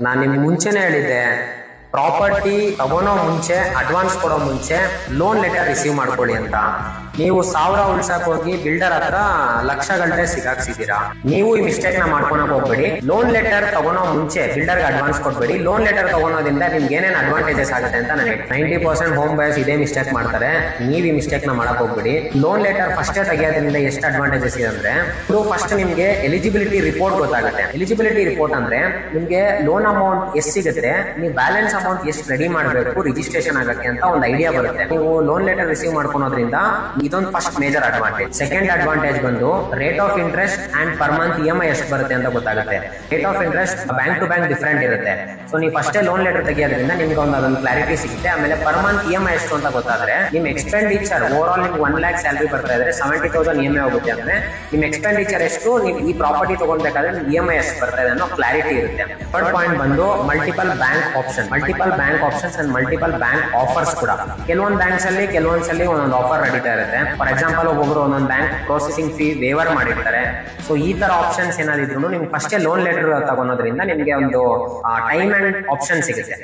ನಾನು ನಿಮ್ಗೆ ಮುಂಚೆನೆ ಹೇಳಿದ್ದೆ, ಪ್ರಾಪರ್ಟಿ ತಗೊಳೋ ಮುಂಚೆ, ಅಡ್ವಾನ್ಸ್ ಕೊಡೋ ಮುಂಚೆ ಲೋನ್ ಲೆಟರ್ ರಿಸೀವ್ ಮಾಡ್ಕೊಳ್ಳಿ ಅಂತ. ನೀವು 1000 ಉಳ್ಸಕ್ ಹೋಗಿ ಬಿಲ್ಡರ್ ಹತ್ರ ಲಕ್ಷಗಂಟೆ ಸಿಗಾಕ್ಸಿದ್ದೀರಾ. ನೀವು ಈ ಮಿಸ್ಟೇಕ್ ನ ಮಾಡ್ಕೊಳಕ್ ಹೋಗ್ಬೇಡಿ. ಲೋನ್ ಲೆಟರ್ ತಗೊಳೋ ಮುಂಚೆ ಬಿಲ್ಡರ್ಗೆ ಅಡ್ವಾನ್ಸ್ ಕೊಡ್ಬೇಡಿ. ಲೋನ್ ಲೆಟರ್ ತಗೊಳೋದ್ರಿಂದ ನಿಮ್ಗೆ ಏನೇನು ಅಡ್ವಾಂಟೇಜಸ್ ಆಗುತ್ತೆ ಅಂತ ನಾನು 90% ಹೋಮ್ ಬಯರ್ಸ್ ಇದೇ ಮಿಸ್ಟೇಕ್ ಮಾಡ್ತಾರೆ. ನೀವು ಈ ಮಿಸ್ಟೇಕ್ ನ ಮಾಡಕ್ ಹೋಗ್ಬೇಡಿ. ಲೋನ್ ಲೆಟರ್ ಫಸ್ಟೇ ತೆಗೆಯೋದ್ರಿಂದ ಎಷ್ಟು ಅಡ್ವಾಂಟೇಜಸ್ ಇದೆ ಅಂದ್ರೆ, ಫಸ್ಟ್ ನಿಮ್ಗೆ ಎಲಿಜಿಬಿಲಿಟಿ ರಿಪೋರ್ಟ್ ಗೊತ್ತಾಗುತ್ತೆ. ಎಲಿಜಿಬಿಲಿಟಿ ರಿಪೋರ್ಟ್ ಅಂದ್ರೆ ನಿಮ್ಗೆ ಲೋನ್ ಅಮೌಂಟ್ ಎಷ್ಟು ಸಿಗುತ್ತೆ, ನೀವು ಬ್ಯಾಲೆನ್ಸ್ ಅಮೌಂಟ್ ಎಷ್ಟು ರೆಡಿ ಮಾಡಬೇಕು ರಿಜಿಸ್ಟ್ರೇಷನ್ ಆಗಕ್ಕೆ ಅಂತ ಒಂದು ಐಡಿಯಾ ಬರುತ್ತೆ. ನೀವು ಲೋನ್ ಲೆಟರ್ ರಿಸೀವ್ ಮಾಡ್ಕೊಳೋದ್ರಿಂದ ಇದೊಂದು first major advantage. Second advantage ಬಂದು rate of interest and per month EMI ಎಷ್ಟು ಬರುತ್ತೆ ಅಂತ ಗೊತ್ತಾಗುತ್ತೆ. Rate of interest bank to bank different ಇರುತ್ತೆ. ಸೊ ನೀವು ಫಸ್ಟೇ ಲೋನ್ ಲೆಟರ್ ತೆಗಿಯೋದ್ರಿಂದ ನಿಮ್ಗೆ ಅದೊಂದು ಕ್ಲಾರಿಟಿ ಸಿಗುತ್ತೆ. ಆಮೇಲೆ ಪರ್ ಮಂತ್ EMI ಎಷ್ಟು ಅಂತ ಗೊತ್ತಾದ್ರೆ ನಿಮ್ ಎಕ್ಸ್ಪೆಂಡಿಚರ್ ಓವರ್ ಆಲ್ ನಿಮ್ಗೆ 1 lakh ಸ್ಯಾಲರಿ ಬರ್ತಾ ಇದ್ರೆ 70,000 EMI ಹೋಗುತ್ತೆ ಅಂದ್ರೆ ನಿಮ್ ಎಕ್ಸ್ಪೆಂಡಿಚರ್ ಎಷ್ಟು, ನೀವು ಈ ಪ್ರಾಪರ್ಟಿ ತಗೊಂಡ್ಬೇಕಾದ್ರೆ ನಿಮ್ಗೆ EMI ಎಷ್ಟು ಬರ್ತಾ ಇದೆ ಅನ್ನೋ ಕ್ಲಾರಿಟಿ ಇರುತ್ತೆ. ಥರ್ಡ್ ಪಾಯಿಂಟ್ ಬಂದು multiple bank option and multiple bank offers ಕೂಡ. ಕೆಲವೊಂದು ಬ್ಯಾಂಕ್ಸ್ ಅಲ್ಲಿ ಕೆಲವೊಂದ್ಸಲಿ ಒಂದೊಂದು ಆಫರ್ ನಡೀತಾ ಇರುತ್ತೆ. ಫಾರ್ ಎಕ್ಸಾಂಪಲ್ ಒಬ್ಬೊಬ್ರು ಒಂದೊಂದು ಬ್ಯಾಂಕ್ ಪ್ರೊಸೆಸಿಂಗ್ ಫೀ ವೇವರ್ ಮಾಡಿರ್ತಾರೆ. ಸೊ ಈ ತರ ಆಪ್ಷನ್ಸ್ ಏನಾದ್ರು ನಿಮ್ಗೆ ಫಸ್ಟೇ ಲೋನ್ ಲೆಟರ್ ತಗೊಳೋದ್ರಿಂದ ನಿಮ್ಗೆ ಒಂದು ಟೈಮ್ ಅಂಡ್ ಆಪ್ಷನ್ ಸಿಗುತ್ತೆ.